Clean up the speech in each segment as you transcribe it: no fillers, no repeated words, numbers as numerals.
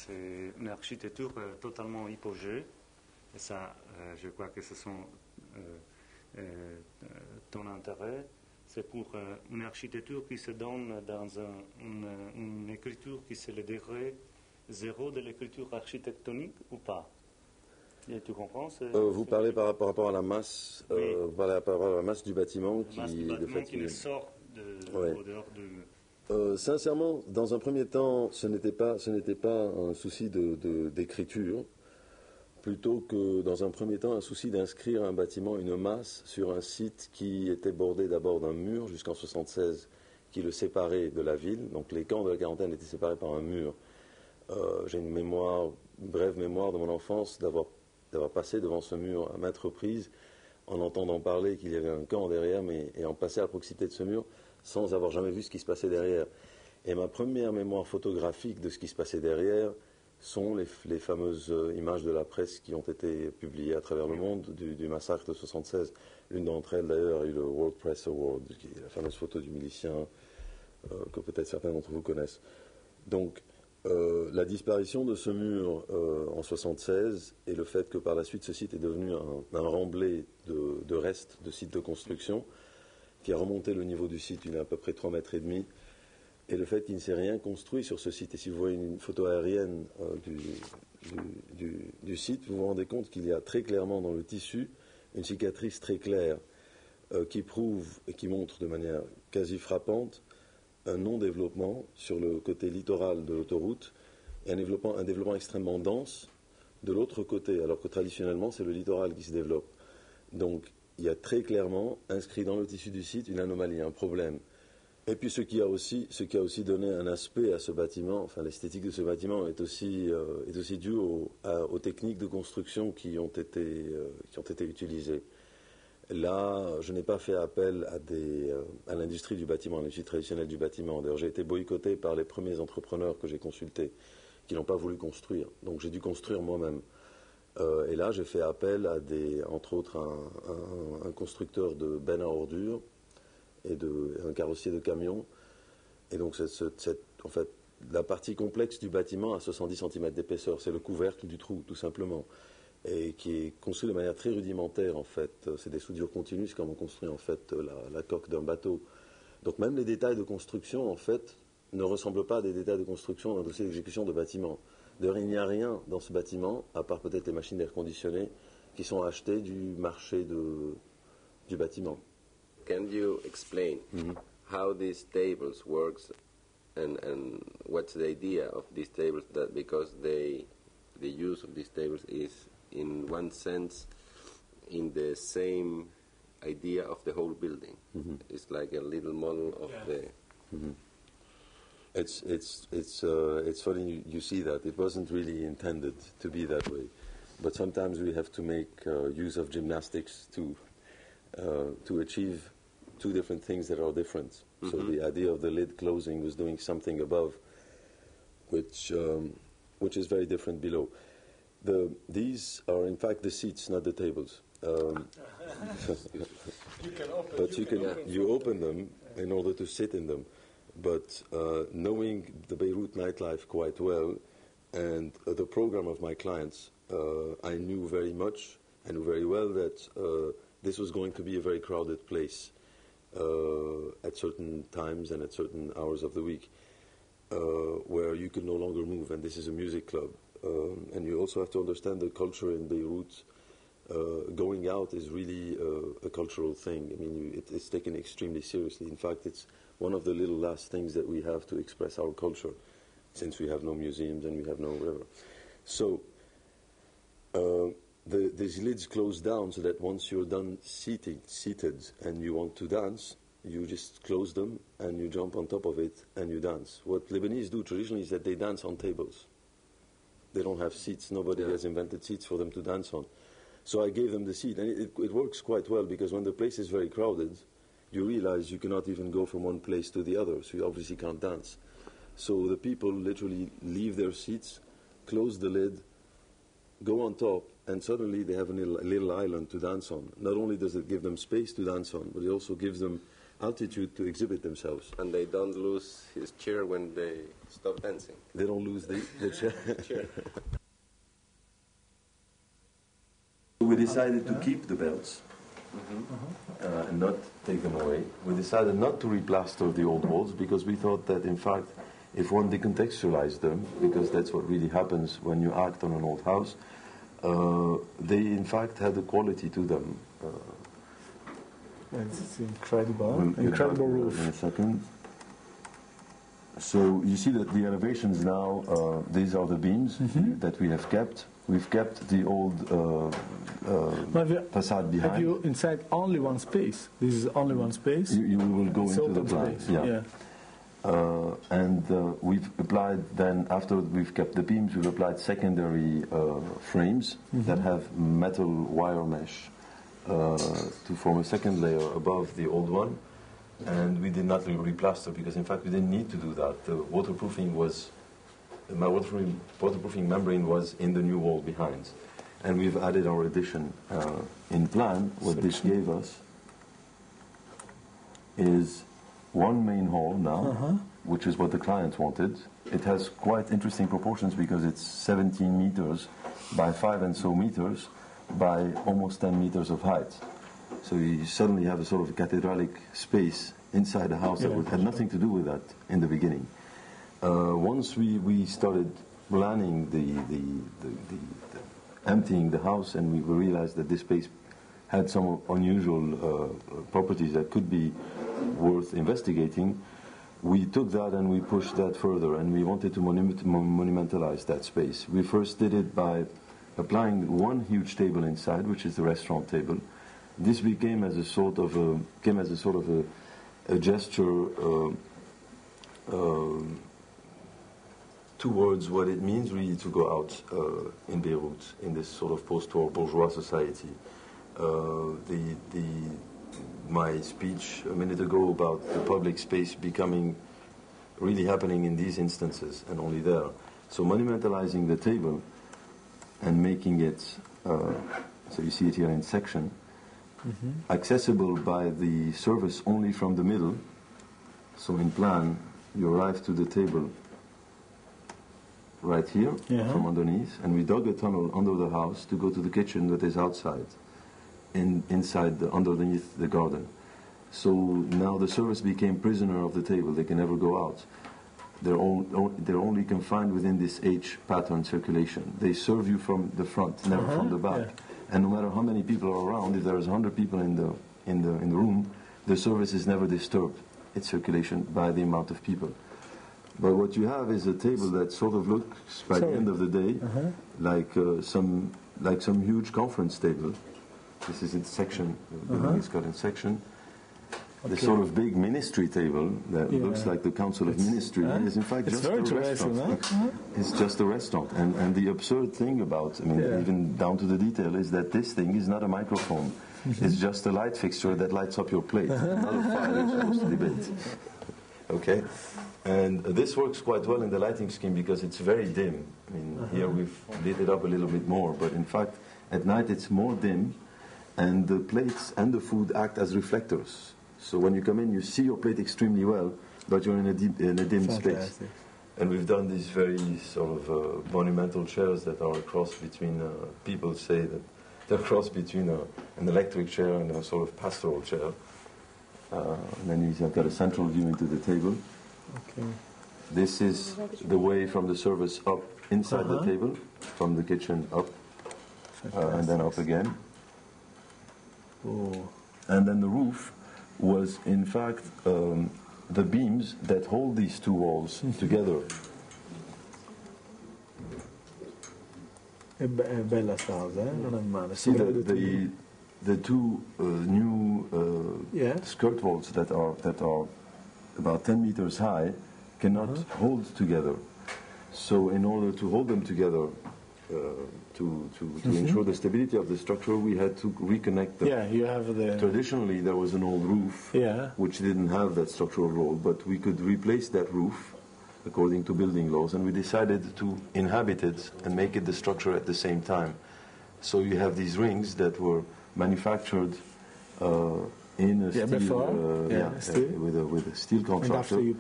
c'est une architecture totalement hypogée. Et ça, je crois que ce sont ton intérêt. C'est pour une architecture qui se donne dans une écriture qui c'est le degré zéro de l'écriture architectonique ou pas? Et tu comprends? Vous parlez par rapport à la masse, oui. Vous parlez par rapport à la masse du bâtiment qui sort au dehors du... sincèrement, dans un premier temps, ce n'était pas un souci d'écriture, plutôt que dans un premier temps un souci d'inscrire un bâtiment, une masse, sur un site qui était bordé d'abord d'un mur jusqu'en 1976 qui le séparait de la ville. Donc les camps de la quarantaine étaient séparés par un mur. J'ai une brève mémoire de mon enfance d'avoir passé devant ce mur à maintes reprises en entendant parler qu'il y avait un camp derrière, et en passer à proximité de ce mur sans avoir jamais vu ce qui se passait derrière. Et ma première mémoire photographique de ce qui se passait derrière sont les fameuses images de la presse qui ont été publiées à travers le monde du massacre de 1976. L'une d'entre elles, d'ailleurs, a eu le World Press Award, qui est la fameuse photo du milicien que peut-être certains d'entre vous connaissent. Donc, la disparition de ce mur en 1976 et le fait que par la suite ce site est devenu un remblai de restes de sites de construction qui a remonté le niveau du site à peu près 3,5 mètres, et le fait qu'il ne s'est rien construit sur ce site. Et si vous voyez une photo aérienne du site, vous vous rendez compte qu'il y a très clairement dans le tissu une cicatrice très claire qui prouve et qui montre de manière quasi frappante un non-développement sur le côté littoral de l'autoroute et un développement extrêmement dense de l'autre côté, alors que traditionnellement c'est le littoral qui se développe. Donc il y a très clairement inscrit dans le tissu du site une anomalie, un problème. Et puis ce qui a aussi donné un aspect à ce bâtiment, enfin l'esthétique de ce bâtiment est aussi due aux techniques de construction qui ont été utilisées. Là, je n'ai pas fait appel à l'industrie du bâtiment, à l'industrie traditionnelle du bâtiment. D'ailleurs, j'ai été boycotté par les premiers entrepreneurs que j'ai consultés, qui n'ont pas voulu construire. Donc j'ai dû construire moi-même. Et là, j'ai fait appel à entre autres, un constructeur de bennes à ordures et un carrossier de camion. Et donc, en fait, la partie complexe du bâtiment a 70 cm d'épaisseur. C'est le couvercle du trou, tout simplement. Et qui est construit de manière très rudimentaire, en fait. C'est des soudures continues, c'est comme on construit, en fait, la coque d'un bateau. Donc, même les détails de construction, en fait, ne ressemblent pas à des détails de construction d'un dossier d'exécution de bâtiment. D'ailleurs, il n'y a rien dans ce bâtiment, à part peut-être les machines d'air conditionné, qui sont achetées du marché du bâtiment. Can you explain how these tables works and what's the idea of these tables? That because the use of these tables is in one sense in the same idea of the whole building. It's like a little model of the. It's funny you see that. It wasn't really intended to be that way, but sometimes we have to make use of gymnastics to achieve two different things that are different. So the idea of the lid closing was doing something above, which is very different below. These are in fact the seats, not the tables. You open them in order to sit in them. But knowing the Beirut nightlife quite well and the program of my clients, I knew very well that this was going to be a very crowded place at certain times and at certain hours of the week, where you could no longer move, and this is a music club. And you also have to understand the culture in Beirut. Going out is really a cultural thing. I mean, it's taken extremely seriously. In fact, it's one of the little last things that we have to express our culture, since we have no museums and we have no whatever. So these lids close down so that once you're done seated and you want to dance, you just close them and you jump on top of it and you dance. What Lebanese do traditionally is that they dance on tables. They don't have seats. Nobody has invented seats for them to dance on. So I gave them the seat, and it works quite well, because when the place is very crowded, you realize you cannot even go from one place to the other, so you obviously can't dance. So the people literally leave their seats, close the lid, go on top, and suddenly they have a little island to dance on. Not only does it give them space to dance on, but it also gives them altitude to exhibit themselves. And they don't lose his chair when they stop dancing. They don't lose the chair. Chair. We decided to keep the belts and not take them away. We decided not to replaster the old walls because we thought that, in fact, if one decontextualized them, because that's what really happens when you act on an old house, they in fact had a quality to them. It's incredible, We'll get incredible back roof. in a second. So you see that the elevations now, these are the beams that we have kept. We've kept the old facade behind. Have you inside only one space? This is only one space? You will go It's into the open plan. space. Yeah. And we've applied then, after we've kept the beams, we've applied secondary frames that have metal wire mesh to form a second layer above the old one. And we did not replaster because, in fact, we didn't need to do that. The waterproofing was, my waterproofing membrane was in the new wall behind. And we've added our addition in plan. What this gave us is one main hall now, which is what the client wanted. It has quite interesting proportions because it's 17 meters by 5 and so meters by almost 10 meters of height. So you suddenly have a sort of cathedralic space inside the house that had nothing to do with that in the beginning. Once we started planning the emptying the house, and we realized that this space had some unusual properties that could be worth investigating, we took that and we pushed that further, and we wanted to monumentalize that space. We first did it by applying one huge table inside, which is the restaurant table. This became as a sort of a gesture towards what it means really to go out in Beirut in this sort of post-war bourgeois society. My speech a minute ago about the public space becoming really happening in these instances and only there. So monumentalizing the table and making it, so you see it here in section, accessible by the service only from the middle. So in plan, you arrive to the table right here from underneath, and we dug a tunnel under the house to go to the kitchen that is outside, underneath the garden. So now the service became prisoner of the table. They can never go out. They're only confined within this H pattern circulation. They serve you from the front, never from the back. And no matter how many people are around, if there's 100 people in the room, the service is never disturbed, its circulation, by the amount of people. But what you have is a table that sort of looks, by the end of the day, like some huge conference table. This is in section. The building is cut in section. The sort of big ministry table that looks like the Council of Ministry is in fact just a restaurant. It's just a restaurant. And the absurd thing about, even down to the detail, is that this thing is not a microphone. It's just a light fixture that lights up your plate, not a fire you're supposed to debate. Okay? And this works quite well in the lighting scheme because it's very dim. Here we've lit it up a little bit more, but in fact, at night it's more dim, and the plates and the food act as reflectors. So when you come in, you see your plate extremely well, but you're in a dim space. And we've done these very sort of monumental chairs that are a cross between, people say that they're a cross between an electric chair and a sort of pastoral chair. And then you've got a central view into the table. Okay. This is the way from the service up inside the table, from the kitchen up, and then up again. Oh. And then the roof was, in fact, the beams that hold these two walls together. È bella sta cosa, non è male. See the two new skirt walls that are about 10 meters high cannot hold together. So in order to hold them together, to ensure the stability of the structure, we had to reconnect them. Yeah, you have the... Traditionally, there was an old roof which didn't have that structural role, but we could replace that roof according to building laws, and we decided to inhabit it and make it the structure at the same time. So you have these rings that were manufactured in a Yeah, steel, before. Steel. with a steel And construction after you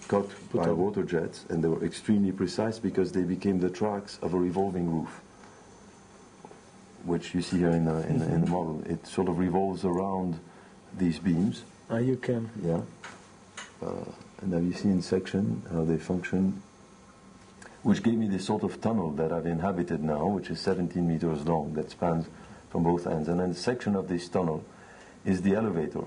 cut by on. water jets, and they were extremely precise because they became the tracks of a revolving roof, which you see here in the model. It sort of revolves around these beams. You can. Yeah. And now you see in section how they function, which gave me this sort of tunnel that I've inhabited now, which is 17 meters long, that spans from both ends. And then a section of this tunnel is the elevator.